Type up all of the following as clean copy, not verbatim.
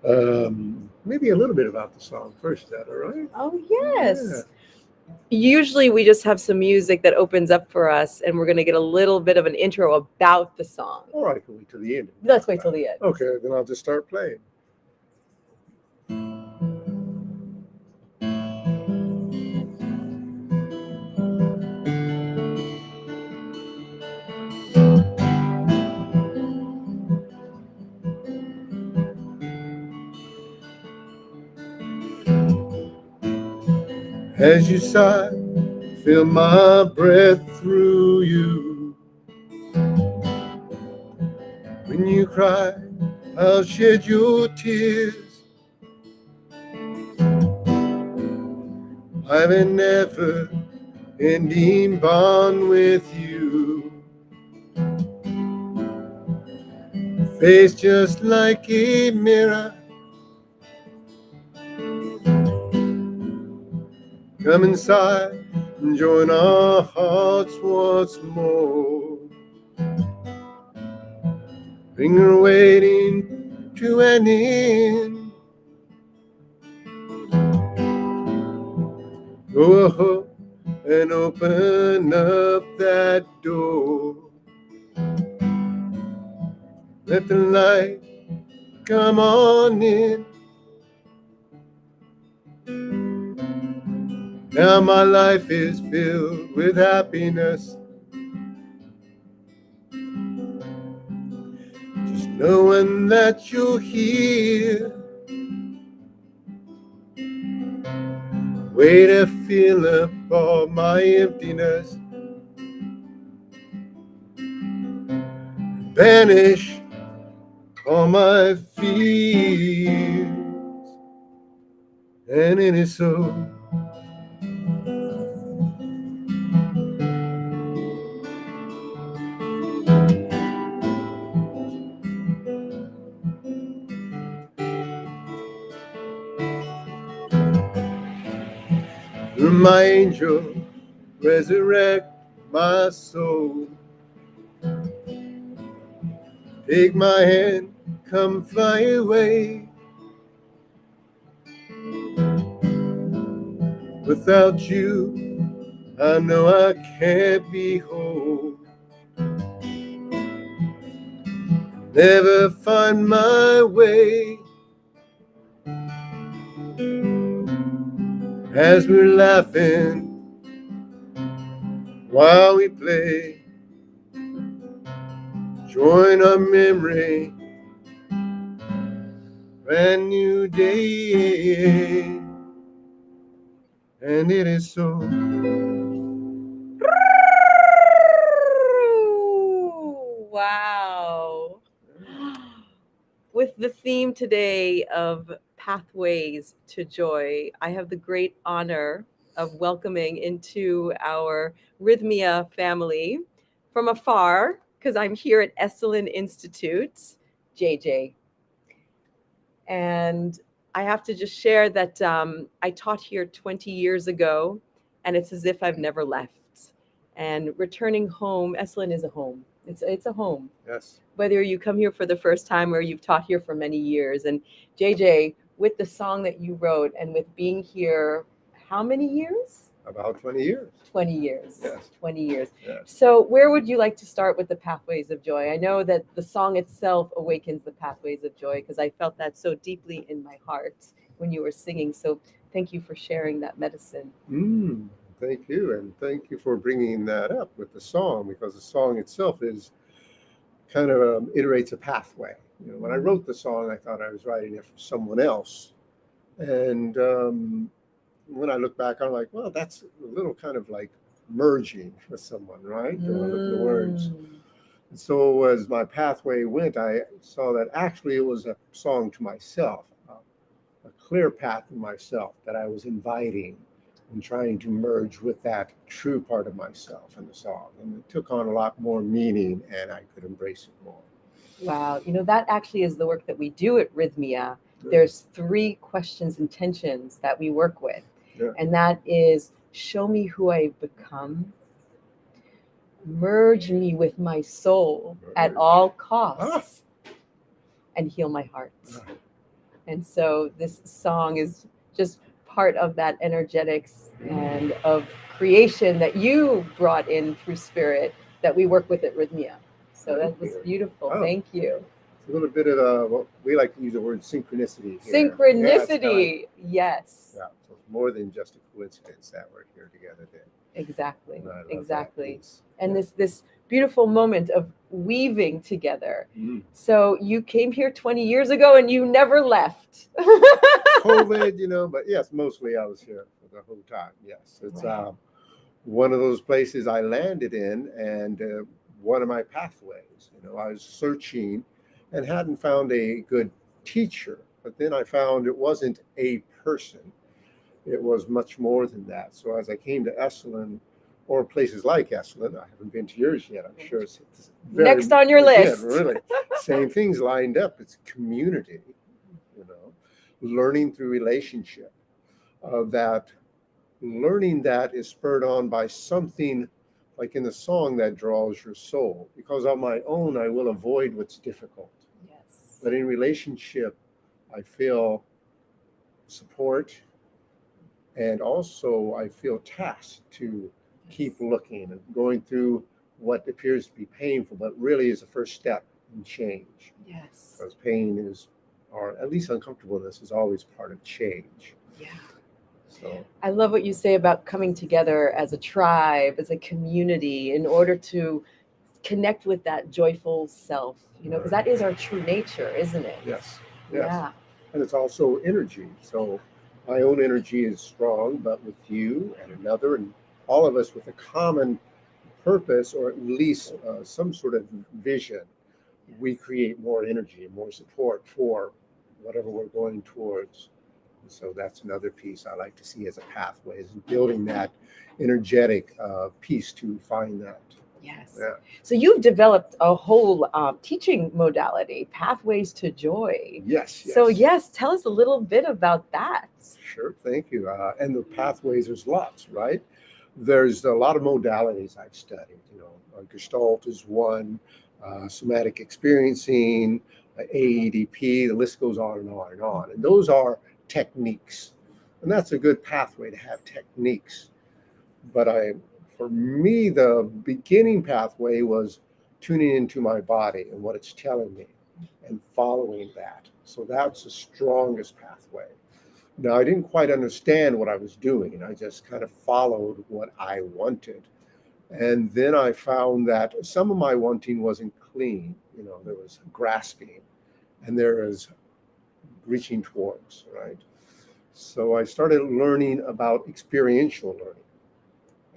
Maybe a little bit about the song first. Is that all right? Oh, Yeah. yes. Usually we just have some music that opens up for us, and we're going to get a little bit of an intro about the song. All right, I can wait till the end. Let's wait till the end. Okay, then I'll just start playing. As you sigh, feel my breath through you. When you cry, I'll shed your tears. I've a never ending bond with you. Face just like a mirror. Come inside and join our hearts once more. Finger waiting to an end. Go ahead and open up that door. Let the light come on in. Now my life is filled with happiness. Just knowing that you're here. Way to fill up all my emptiness. Banish all my fears. And it is so. You're my angel, resurrect my soul. Take my hand, come fly away. Without you, I know I can't be whole. Never find my way. As we're laughing while we play, join our memory, brand new day. And it is so. Wow. With the theme today of pathways to joy, I have the great honor of welcoming into our Rythmia family from afar, because I'm here at Esalen Institute, JJ. And I have to just share that I taught here 20 years ago, and it's as if I've never left. And returning home, Esalen is a home. It's a home, Yes. whether you come here for the first time or you've taught here for many years. And JJ, with the song that you wrote and with being here, how many years? About 20 years. 20 years. Yes. 20 years. Yes. So, where would you like to start with the Pathways of Joy? I know that the song itself awakens the Pathways of Joy because I felt that so deeply in my heart when you were singing. So, thank you for sharing that medicine. Thank you. And thank you for bringing that up with the song, because the song itself is kind of iterates a pathway. You know, when I wrote the song, I thought I was writing it for someone else. And when I look back, I'm like, well, that's a little kind of like merging with someone, right? When I look at the words. And so as my pathway went, I saw that actually it was a song to myself, a clear path to myself that I was inviting and trying to merge with that true part of myself in the song. And it took on a lot more meaning and I could embrace it more. Wow. You know, that actually is the work that we do at Rhythmia. Yeah. There's 3 questions and tensions that we work with. Yeah. And that is show me who I've become, merge me with my soul at all costs, and heal my heart. Right. And so this song is just part of that energetics and of creation that you brought in through spirit that we work with at Rythmia. So Thank that was you. beautiful. Oh, Thank you. it's a little bit of what we like to use the word synchronicity here. Yeah, it's kind of like, Synchronicity. Yes. yeah, so it's more than just a coincidence that we're here together then. Exactly. And I love that Exactly. piece. And Yeah. this beautiful moment of weaving together. Mm. So you came here 20 years ago and you never left. COVID, but yes, mostly I was here for the whole time. Yes, it's Right. one of those places I landed in, and one of my pathways. I was searching and hadn't found a good teacher, but then I found it wasn't a person. It was much more than that. So as I came to Esalen, or places like Esalen, I haven't been to yours yet. I'm sure it's very, Next on your again, list. really same things lined up. It's community, you know, learning through relationship. That learning that is spurred on by something like in the song that draws your soul. Because on my own, I will avoid what's difficult. Yes. But in relationship, I feel support, and also I feel tasked to keep looking and going through what appears to be painful, but really is the first step in change. Yes. Because pain is, or at least uncomfortableness, is always part of change. Yeah. So I love what you say about coming together as a tribe, as a community, in order to connect with that joyful self, because that is our true nature, isn't it? yes, yes. Yeah. And it's also energy. So my own energy is strong, but with you and another, and all of us with a common purpose, or at least some sort of vision, we create more energy and more support for whatever we're going towards. And so that's another piece I like to see as a pathway, is building that energetic piece to find that. Yes. Yeah. So you've developed a whole teaching modality, Pathways to Joy. Yes, yes. So yes, tell us a little bit about that. Sure, thank you. And the pathways, there's lots, right? There's a lot of modalities I've studied. Gestalt is one, somatic experiencing, AEDP, the list goes on and on and on. And those are techniques. And that's a good pathway to have techniques. But for me, the beginning pathway was tuning into my body and what it's telling me and following that. So that's the strongest pathway. Now, I didn't quite understand what I was doing. I just kind of followed what I wanted. And then I found that some of my wanting wasn't clean. There was grasping and there was reaching towards, right? So I started learning about experiential learning.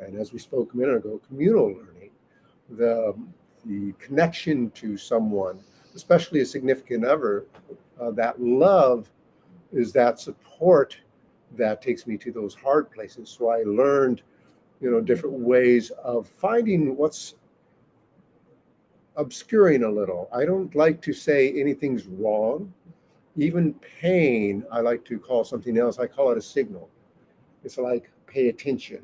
And as we spoke a minute ago, communal learning, the connection to someone, especially a significant other, that love is that support that takes me to those hard places. So I learned, different ways of finding what's obscuring a little. I don't like to say anything's wrong. Even pain, I like to call something else. I call it a signal. It's like pay attention.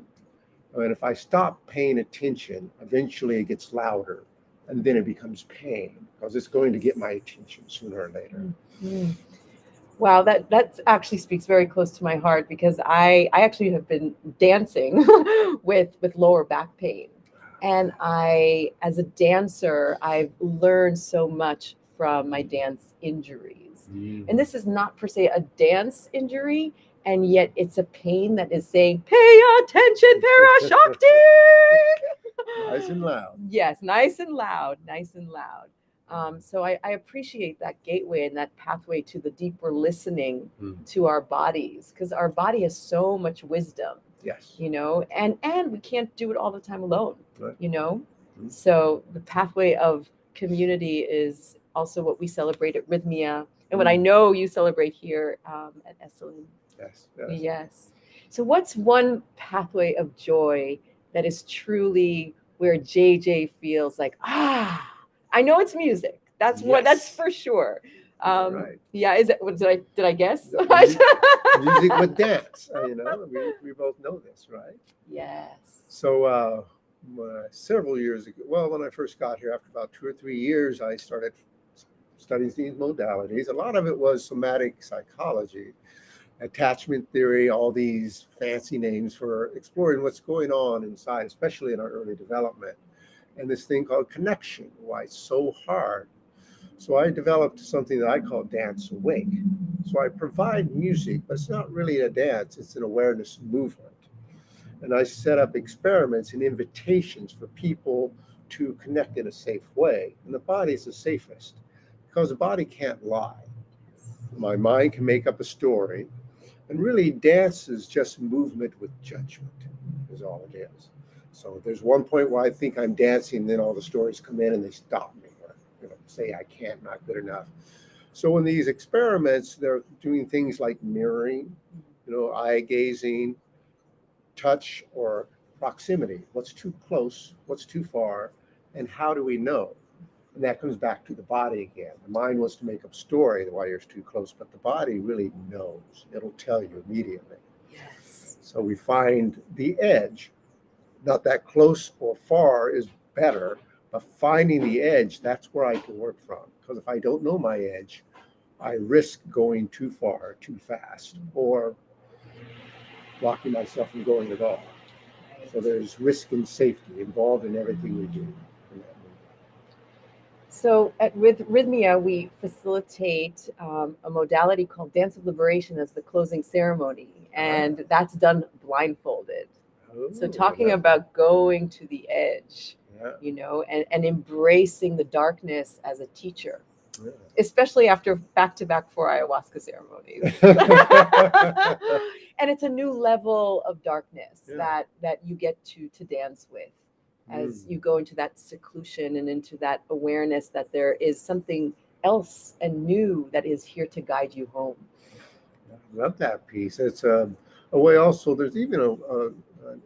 And if I stop paying attention, eventually it gets louder, and then it becomes pain because it's going to get my attention sooner or later. Mm-hmm. Wow, that actually speaks very close to my heart, because I actually have been dancing with lower back pain. And as a dancer, I've learned so much from my dance injuries. And this is not per se a dance injury, and yet it's a pain that is saying, pay attention, Parashakti! Nice and loud. Yes, nice and loud, nice and loud. So I appreciate that gateway and that pathway to the deeper listening to our bodies, because our body has so much wisdom. Yes. And we can't do it all the time alone. Right. So the pathway of community is also what we celebrate at Rythmia, and what I know you celebrate here at Esalen. Yes. Yes. So what's one pathway of joy that is truly where JJ feels like, I know it's music. That's that's for sure. Right. Yeah, is it? Did I guess? Music with dance. We both know this, right? Yes. So several years ago, well, when I first got here, after about 2 or 3 years, I started studies these modalities. A lot of it was somatic psychology, attachment theory, all these fancy names for exploring what's going on inside, especially in our early development. And this thing called connection, why it's so hard. So I developed something that I call Dance Awake. So I provide music, but it's not really a dance, it's an awareness movement. And I set up experiments and invitations for people to connect in a safe way. And the body is the safest because the body can't lie. My mind can make up a story. And really, dance is just movement with judgment, is all it is. So there's one point where I think I'm dancing, then all the stories come in and they stop me, or say I can't, not good enough. So in these experiments, they're doing things like mirroring, eye gazing, touch, or proximity. What's too close? What's too far? And how do we know? And that comes back to the body again. The mind wants to make up story why you're too close, but the body really knows. It'll tell you immediately. Yes. So we find the edge. Not that close or far is better, but finding the edge, that's where I can work from. Because if I don't know my edge, I risk going too far, too fast, or blocking myself from going at all. So there's risk and safety involved in everything we do. So at Rythmia, we facilitate a modality called Dance of Liberation as the closing ceremony, and that's done blindfolded. So talking about going to the edge, and embracing the darkness as a teacher, especially after back-to-back 4 ayahuasca ceremonies. And it's a new level of darkness that you get to dance with as you go into that seclusion and into that awareness that there is something else and new that is here to guide you home. I love that piece. It's a way also, there's even an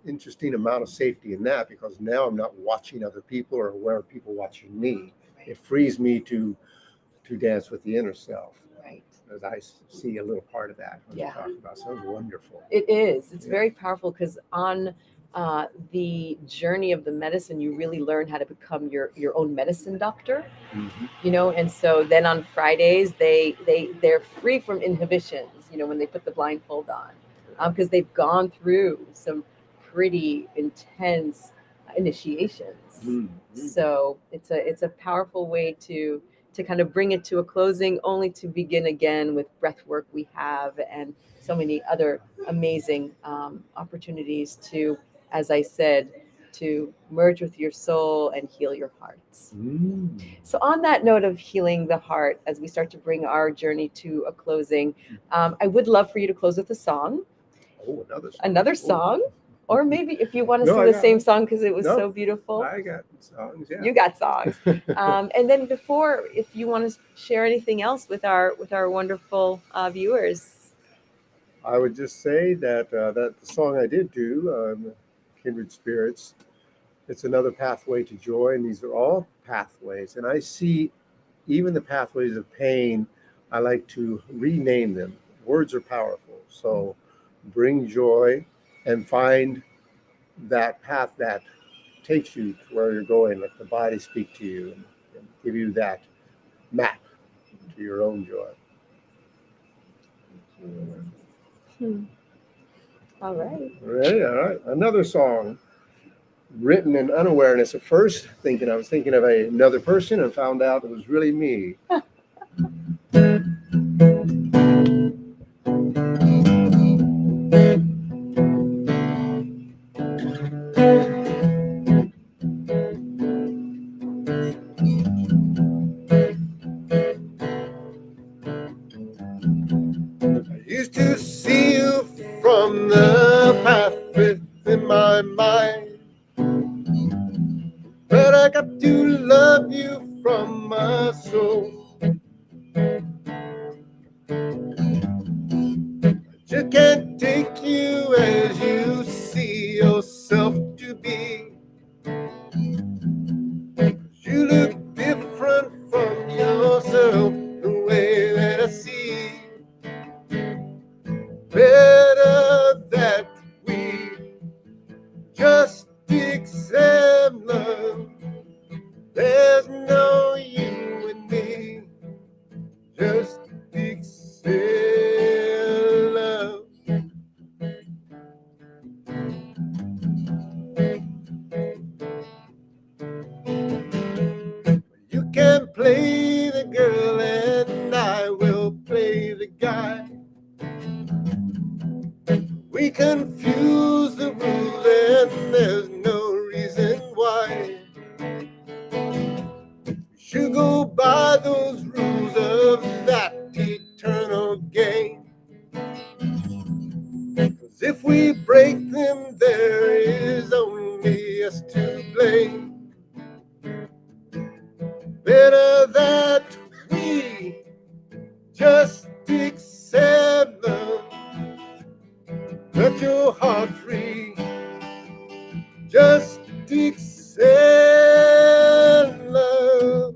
interesting amount of safety in that, because now I'm not watching other people or aware of people watching me. Right. It frees me to dance with the inner self. Right. As I see a little part of that when you talk about. Sounds wonderful. It is. It's very powerful, because on the journey of the medicine, you really learn how to become your own medicine doctor. Mm-hmm. And so then on Fridays they're free from inhibitions, when they put the blindfold on, because they've gone through some pretty intense initiations. Mm-hmm. So it's a powerful way to kind of bring it to a closing, only to begin again with breath work we have, and so many other amazing opportunities to, as I said, to merge with your soul and heal your hearts. So on that note of healing the heart, as we start to bring our journey to a closing, I would love for you to close with a song. Oh, another song. Or maybe if you want to sing the same song because it was so beautiful. I got songs, yeah. You got songs. And then before, if you want to share anything else with our wonderful viewers. I would just say that the song I did do, Kindred Spirits, it's another pathway to joy, and these are all pathways. And I see even the pathways of pain, I like to rename them. Words are powerful. So bring joy and find that path that takes you to where you're going. Let the body speak to you and give you that map to your own joy. All right. All right. Another song written in unawareness at first, I was thinking of another person, and found out it was really me. Used to see you from the path within my mind, but I got to love you from my soul. I just can't take you as you see yourself to be. You look different from yourself, the way that I see. the guy. We confuse the rule and there's no reason why we should go by those rules of that eternal game. 'Cause if we break them, there is only us to blame. Better that we just accept love. Let your heart free. Just accept love.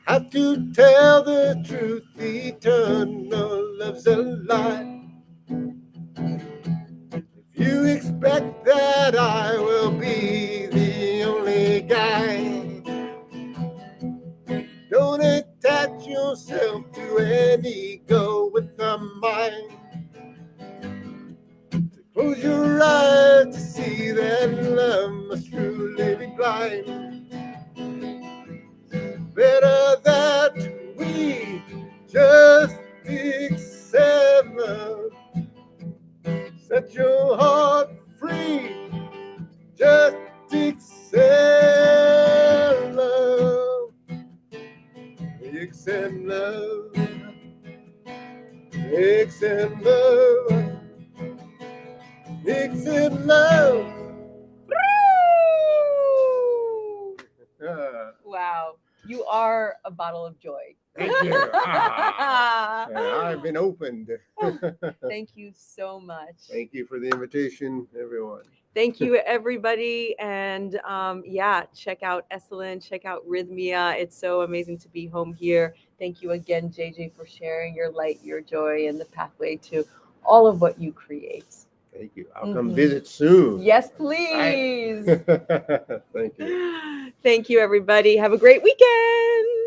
Have to tell the truth, eternal love's a lie. If you expect that I will be the only guy, don't attach yourself to an ego with a mind. Close your eyes to see that love must truly be blind. Better that we just accept love. Set your heart free. Just accept love. Accept love. Accept love. Accept love. Wow, you are a bottle of joy. Thank you. I've been opened. Thank you so much. Thank you for the invitation, everyone. Thank you, everybody. And yeah, check out Esalen, check out Rythmia. It's so amazing to be home here. Thank you again, JJ, for sharing your light, your joy, and the pathway to all of what you create. Thank you. I'll come visit soon. Yes, please. Thank you. Thank you, everybody. Have a great weekend.